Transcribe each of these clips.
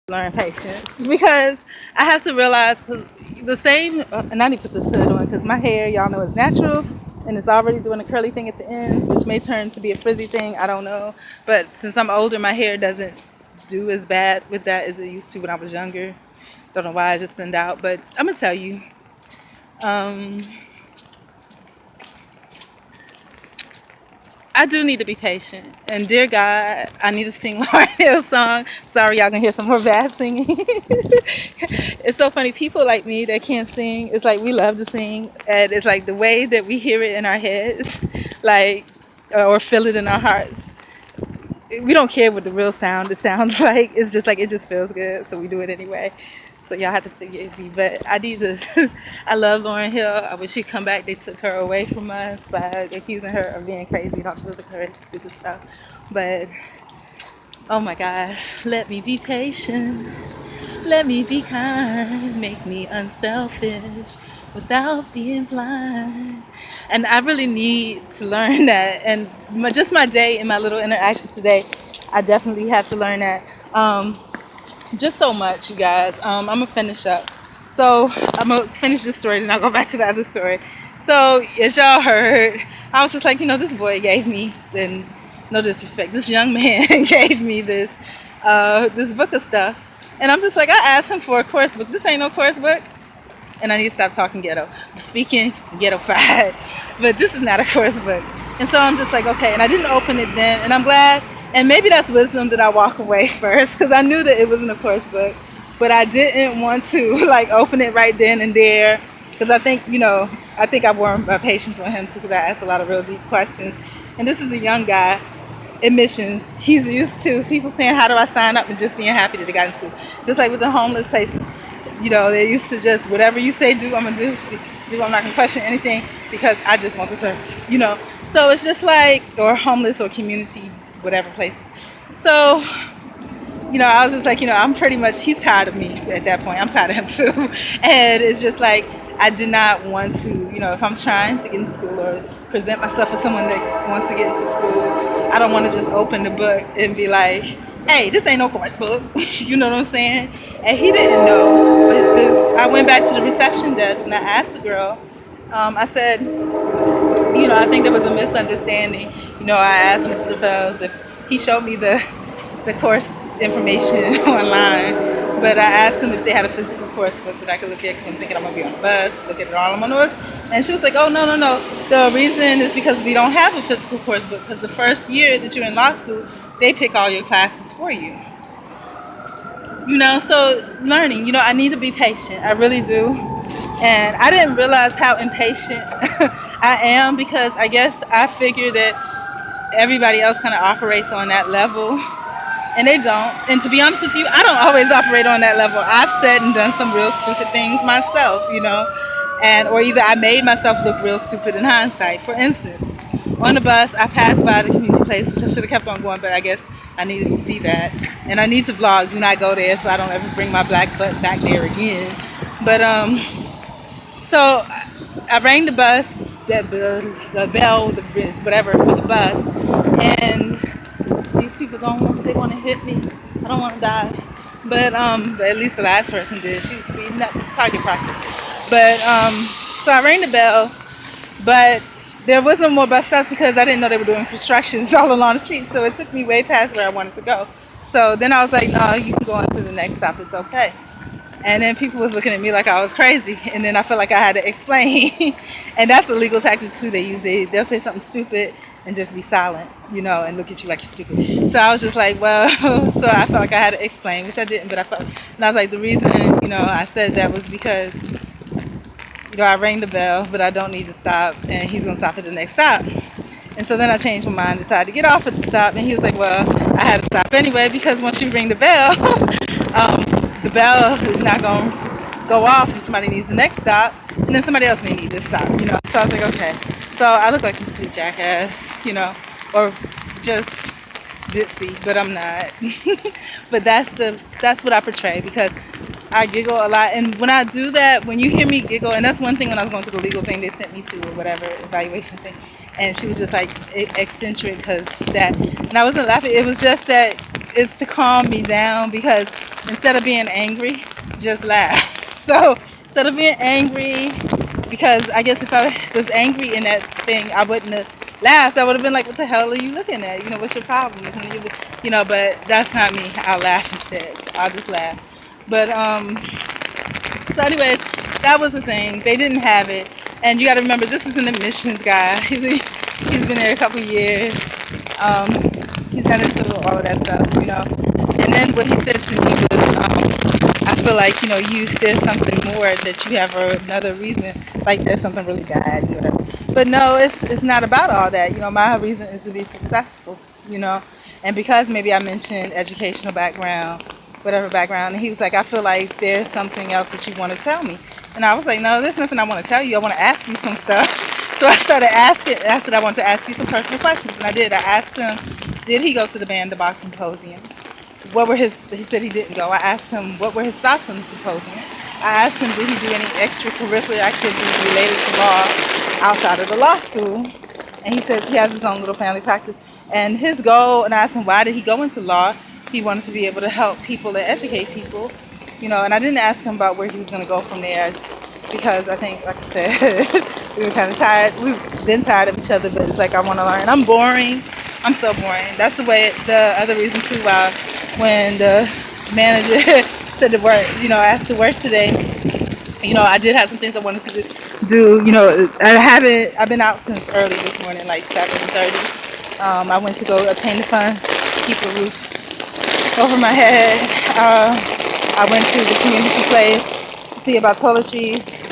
learn patience because I have to realize because the same, and I need to put this hood on because my hair, y'all know, is natural and it's already doing a curly thing at the ends, which may turn to be a frizzy thing. I don't know. But since I'm older, my hair doesn't do as bad with that as it used to when I was younger. Don't know why I just thinned out, but I'm gonna tell you. Um, I do need to be patient. And dear God, I need to sing Lauryn Hill song. Sorry, y'all gonna hear some more bad singing. It's so funny. People like me that can't sing, it's like we love to sing. And it's like the way that we hear it in our heads, like, or feel it in our hearts. We don't care what the real sound it sounds like. It's just like, it just feels good. So we do it anyway. So y'all have to forgive me. But I need to, I love Lauryn Hill. I wish she'd come back. They took her away from us by accusing her of being crazy and all this other crazy, stupid stuff. But, oh my gosh, let me be patient. Let me be kind. Make me unselfish without being blind. And I really need to learn that. And just my day and my little interactions today, I definitely have to learn that. Just so much, you guys. I'm gonna finish up. So I'm gonna finish this story, then I'll go back to the other story. So as y'all heard, I was just like, this boy gave me, and no disrespect, this young man gave me this book of stuff, and I'm just like, I asked him for a course book. This ain't no course book, and I need to stop talking ghetto. I'm speaking ghetto-fied, but this is not a course book. And so I'm just like, okay, and I didn't open it then, and I'm glad. And maybe that's wisdom that I walk away first, because I knew that it wasn't a course book, but I didn't want to like open it right then and there, because I think I wore my patience on him too, because I asked a lot of real deep questions. And this is a young guy, admissions. He's used to people saying, how do I sign up, and just being happy that they got in school. Just like with the homeless places, they're used to just whatever you say do, I'm gonna do. I'm not gonna question anything because I just want the service. So it's just like, or homeless or community, whatever places. So, I was just like, I'm pretty much, he's tired of me at that point. I'm tired of him too. And it's just like, I did not want to, if I'm trying to get into school or present myself as someone that wants to get into school, I don't want to just open the book and be like, hey, this ain't no course book. You know what I'm saying? And he didn't know. But I went back to the reception desk and I asked the girl, I said, I think there was a misunderstanding. I asked Mr. Fells if he showed me the course information online, but I asked him if they had a physical course book that I could look at because I'm thinking I'm going to be on the bus, look at it all on my notes. And she was like, oh, no. The reason is because we don't have a physical course book because the first year that you're in law school, they pick all your classes for you. So learning, I need to be patient. I really do. And I didn't realize how impatient I am because I guess I figure that everybody else kind of operates on that level and they don't. And to be honest with you, I don't always operate on that level. I've said and done some real stupid things myself, and or either I made myself look real stupid in hindsight. For instance, on the bus, I passed by the community place, which I should have kept on going, but I guess I needed to see that. And I need to vlog, do not go there, so I don't ever bring my black butt back there again. But so I rang the bus, the bell, whatever for the bus, and these people they want to hit me. I don't want to die, but at least the last person did. She was speeding up, target practice. But so I rang the bell, but there wasn't more bus stops because I didn't know they were doing constructions all along the street. So it took me way past where I wanted to go. So then I was like, no, you can go on to the next stop. It's okay. And then people was looking at me like I was crazy. And then I felt like I had to explain. And that's the legal tactic too they use. They'll say something stupid and just be silent, and look at you like you're stupid. So I was just like, well, so I felt like I had to explain, which I didn't, but and I was like, the reason, I said that was because, I rang the bell, but I don't need to stop, and he's gonna stop at the next stop. And so then I changed my mind, decided to get off at the stop, and he was like, well, I had to stop anyway, because once you ring the bell, the bell is not going to go off if somebody needs the next stop, and then somebody else may need this stop, So I was like, okay. So I look like a complete jackass, or just ditzy, but I'm not. But that's what I portray because I giggle a lot. And when I do that, when you hear me giggle, and that's one thing when I was going through the legal thing they sent me to or whatever, evaluation thing, and she was just like eccentric because that. And I wasn't laughing. It was just that it's to calm me down because instead of being angry, just laugh. So instead of being angry, because I guess if I was angry in that thing, I wouldn't have laughed. I would have been like, "What the hell are you looking at? You know, what's your problem?" You know, but that's not me. I'll laugh instead. So I'll just laugh. But so anyways, that was the thing. They didn't have it, and you got to remember, this is an admissions guy. He's been there a couple years. Um, he's not into all of that stuff, you know. And then what he said to me was, I feel like, you know, there's something more that you have, or another reason, like there's something really bad, you know. But no, it's not about all that. You know, my reason is to be successful, you know. And because maybe I mentioned educational background, whatever background, and he was like, I feel like there's something else that you want to tell me. And I was like, no, there's nothing I want to tell you. I want to ask you some stuff. So I started asking. I said I wanted to ask you some personal questions, and I did. I asked him, did he go to the Band the Box Symposium? What were his? He said he didn't go. I asked him what were his thoughts on the symposium. I asked him, did he do any extracurricular activities related to law outside of the law school? And he says he has his own little family practice. And his goal, and I asked him why did he go into law? He wanted to be able to help people and educate people, you know. And I didn't ask him about where he was going to go from there, because I think, like I said, we were kind of tired. We've been tired of each other, but it's like I want to learn. I'm boring. I'm so boring. That's the way. The other reason too why when the manager said to work, you know, asked to work today, you know, I did have some things I wanted to do. You know, I've been out since early this morning, like 7:30. I went to go obtain the funds to keep a roof over my head. I went to the community place to see about toiletries.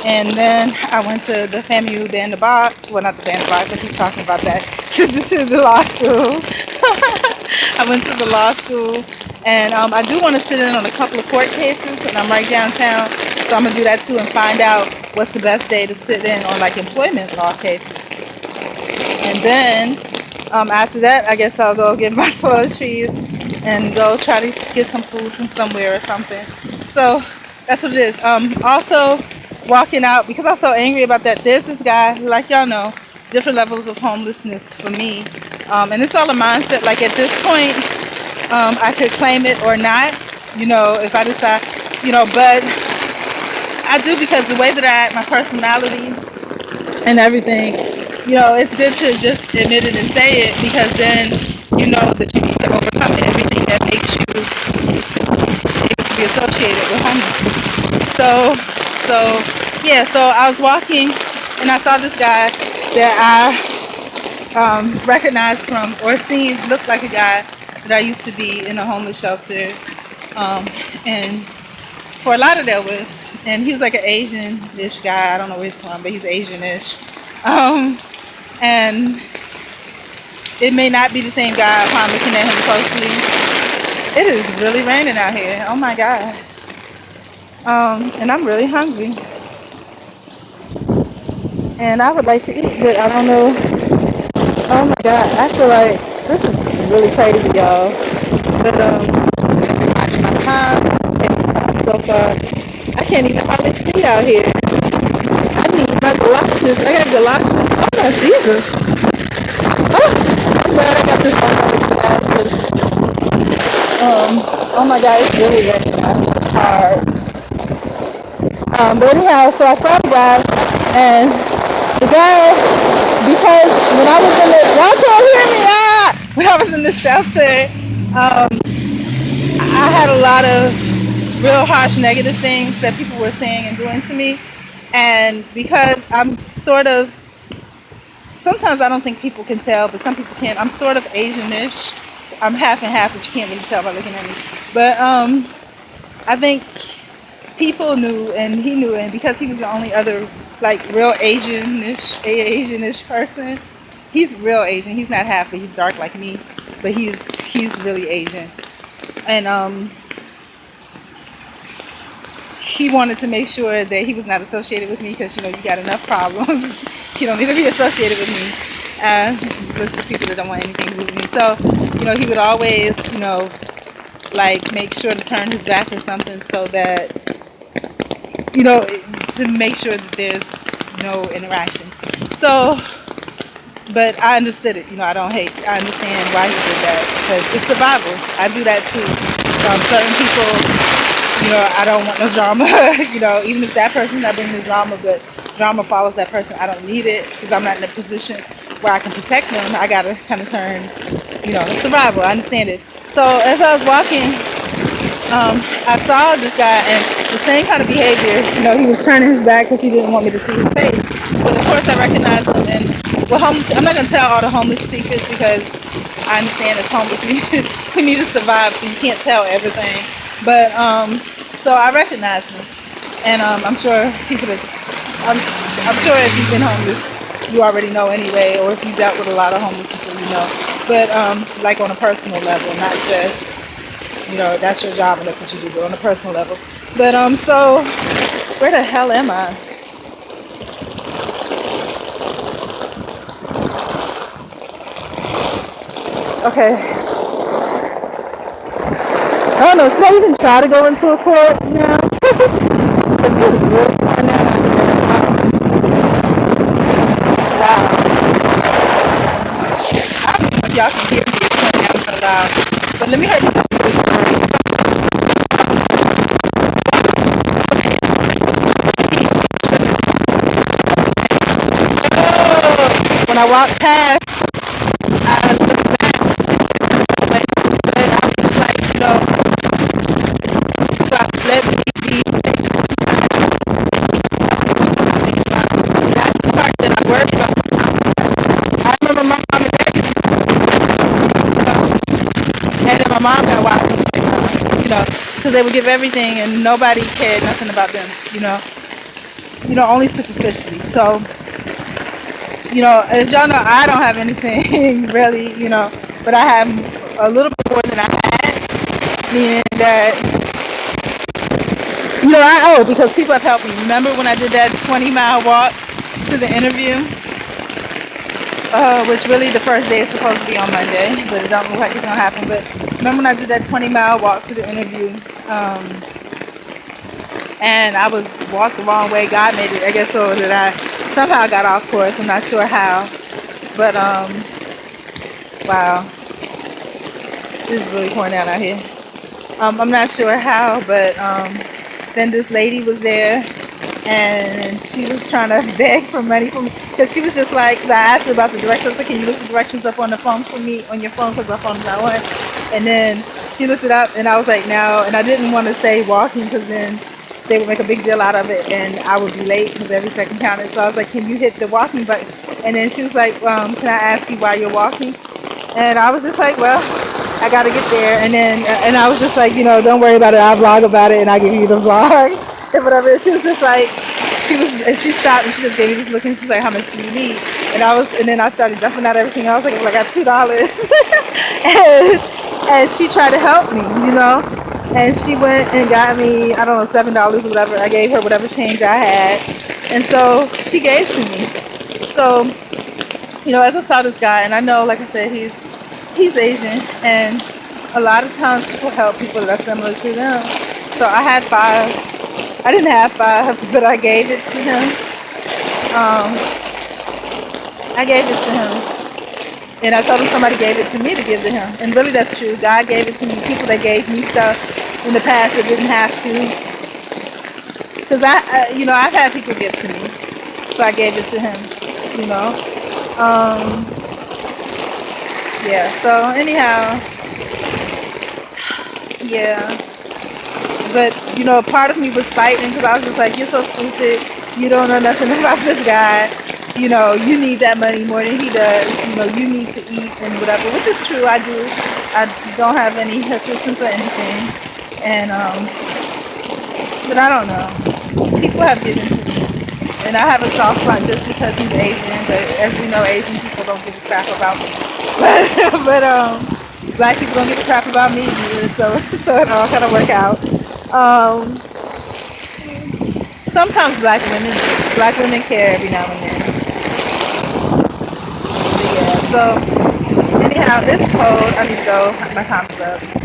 And then I went to the FAMU Band the Box. Well, not the Band the Box. I keep talking about that. This is the law school. I went to the law school. And I do want to sit in on a couple of court cases. And I'm right downtown. So I'm going to do that too and find out what's the best day to sit in on like employment law cases. And then after that, I guess I'll go get my toiletries and go try to get some food from somewhere or something. So that's what it is. Also, walking out, because I was so angry about that, there's this guy, like y'all know, different levels of homelessness for me. And it's all a mindset. Like at this point, I could claim it or not, you know, if I decide, you know, but I do, because the way that I act, my personality and everything, you know, it's good to just admit it and say it, because then you know that you need to overcome everything that makes you able to be associated with homelessness. So I was walking and I saw this guy that I recognized from, or seen, looked like a guy that I used to be in a homeless shelter and Fort Lauderdale with. And he was like an Asian-ish guy. I don't know where he's from, but he's Asian-ish. And it may not be the same guy upon looking at him closely. It is really raining out here. Oh my gosh. And I'm really hungry. And I would like to eat, but I don't know. Oh my god, I feel like this is really crazy, y'all. But watch my time. So far, I can't even hardly see out here. I need my galoshes. I got galoshes. Oh my Jesus. Oh, I'm glad I got this on really fast. Oh my god, it's really raining out hard. But anyhow, so I saw the guy, and the guy, because when I was in the, y'all can't hear me, when I was in the shelter, I had a lot of real harsh negative things that people were saying and doing to me. And because I'm sort of, sometimes I don't think people can tell, but some people can. I'm sort of Asian-ish. I'm half and half, but you can't really tell by looking at me. But I think people knew, and he knew, and because he was the only other like real Asianish person. He's real Asian. He's not half, but he's dark like me, but he's really Asian. And he wanted to make sure that he was not associated with me, because you know you got enough problems. You don't need to be associated with me. There's some people that don't want anything to do with me. So you know he would always, you know, like make sure to turn his back or something, so that, you know, to make sure that there's no interaction. So But I understood it. I don't hate. I understand why he did that because it's survival. I do that too. Certain people, I don't want no drama. Even if that person's not bringing the drama, but drama follows that person, I don't need it because I'm not in a position where I can protect them. I gotta kind of turn, it's survival. I understand it. So as I was walking, I saw this guy and the same kind of behavior. He was turning his back because he didn't want me to see his face. But of course, I recognized him. And I'm not gonna tell all the homeless secrets because I understand as homeless we need to survive, so you can't tell everything. But so I recognized him, and I'm sure people that I'm sure if you've been homeless, you already know anyway, or if you dealt with a lot of homeless people, you know. But like on a personal level, not just that's your job and that's what you do, but on a personal level. But so where the hell am I? Okay, I don't know. Should I even try to go into a court now? Because this is really far now. Wow. I don't know if y'all can hear me. It's going down so loud. But let me hurry up with this story. When I walked past, I looked back, but I was just like, stop, let me be patient. That's the part that I worry about sometimes. I remember my mom and dad used to, and then my mom got wild at the same time, because they would give everything and nobody cared nothing about them, only superficially. So, as y'all know, I don't have anything really, but I have a little bit more than I had, meaning that, I owe because people have helped me. Remember when I did that 20-mile walk to the interview? Which really the first day is supposed to be on Monday, but it don't look like it's gonna happen. But remember when I did that 20-mile walk to the interview, and I was walked the wrong way. God made it, I guess, so that I somehow got off course. I'm not sure how, but wow, this is really pouring down out here. I'm not sure how, but then this lady was there and she was trying to beg for money from me because she was just like, cause I asked her about the directions. I said, can you look the directions up on the phone for me on your phone because my phone's not on. And then she looked it up and I was like, no. And I didn't want to say walking because then they would make a big deal out of it and I would be late because every second counted. So I was like, can you hit the walking button? And then she was like, can I ask you why you're walking? And I was just like, well, I got to get there. And then and I was just like, don't worry about it. I'll vlog about it and I'll give you the vlog and whatever. She was just like, and she stopped and she just gave me this look and she's like, how much do you need? And then I started jumping out everything. I was like, well, I got $2. and she tried to help me, and she went and got me, I don't know, $7 or whatever. I gave her whatever change I had. And so she gave to me. So, as I saw this guy, and I know, like I said, he's Asian, and a lot of times people help people that are similar to them. So I had 5. I didn't have 5, but I gave it to him. I gave it to him. And I told him somebody gave it to me to give to him. And really that's true. God gave it to me. People that gave me stuff in the past that didn't have to. Because I've had people give to me. So I gave it to him, Yeah, so anyhow, yeah. But, part of me was fighting because I was just like, you're so stupid. You don't know nothing about this guy. You need that money more than he does. You need to eat and whatever, which is true. I do. I don't have any assistance or anything. And, but I don't know. People have given to me. And I have a soft spot just because he's Asian. But as we know, Asian people don't give a crap about me. But black people don't give a crap about me either. So it all kind of work out. Sometimes black women care every now and then. But yeah, so anyhow, it's cold. I need to go. My time's up.